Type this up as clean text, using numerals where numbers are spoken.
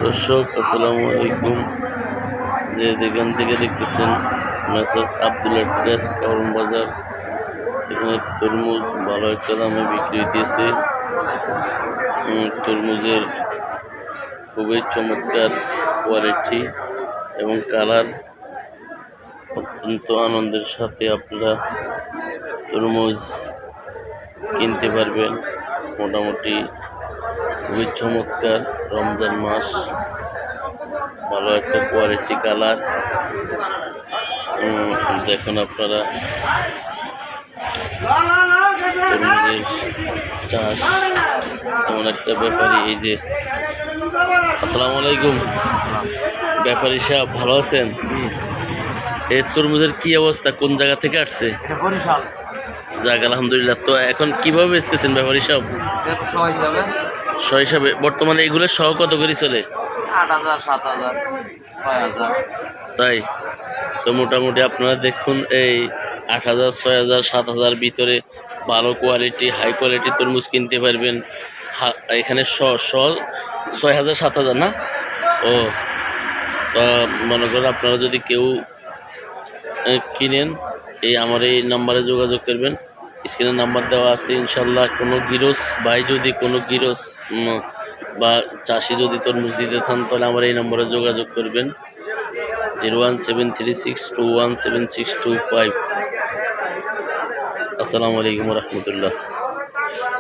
দর্শক আসসালামু আলাইকুম। যে যেখান থেকে দেখতেছেন মেসাজ আব্দুল্লাহ ট্রেস কারণ বাজার, এখানে তরমুজ ভালো একটা দামে বিক্রি হইতেছে। তরমুজের খুবই চমৎকার কোয়ালিটি এবং কালার। অত্যন্ত আনন্দের সাথে আপনারা তরমুজ কিনতে পারবেন। মোটামুটি খুবই চমৎকার, রমজান মাস, ভালো একটা কোয়ালিটি কালার। দেখুন আপনারা তরমুজের চাষ এমন একটা ব্যাপারী। এই যে আসসালামু আলাইকুম ব্যাপারী সাহেব, ভালো আছেন? এই তরমুজের কি অবস্থা, কোন জায়গা থেকে আসছে? যাক আলহামদুলিল্লাহ। তো এখন কিভাবে বেচতেছেন ব্যাপারী সাহেব? শো হিসাবে বর্তমানে এগুলো সহ কত করে চলে? ৮,০০০, ৭,০০০, ৬,০০০। তাই তো মোটামুটি আপনারা দেখুন, এই ৮,০০০, ৬,০০০, ৭,০০০ ভিতরে ভালো কোয়ালিটি হাই কোয়ালিটি তরমুজ কিনতে পারবেন। এখানে ৬,০০০, ৭,০০০ না? ও তা মনে করেন আপনারা যদি কেউ কিনেন, আমার এই নাম্বারে যোগাযোগ করবেন। স্ক্রিনের নাম্বার দেওয়া আছে। ইনশাল্লাহ কোনো গিরস ভাই যদি কোনো গিরস বা চাষি যদি তরমুজ দিতে চান, তাহলে আমার এই নম্বরে যোগাযোগ করবেন 01736217625। আসসালামু আলাইকুম রহমতুল্লাহ।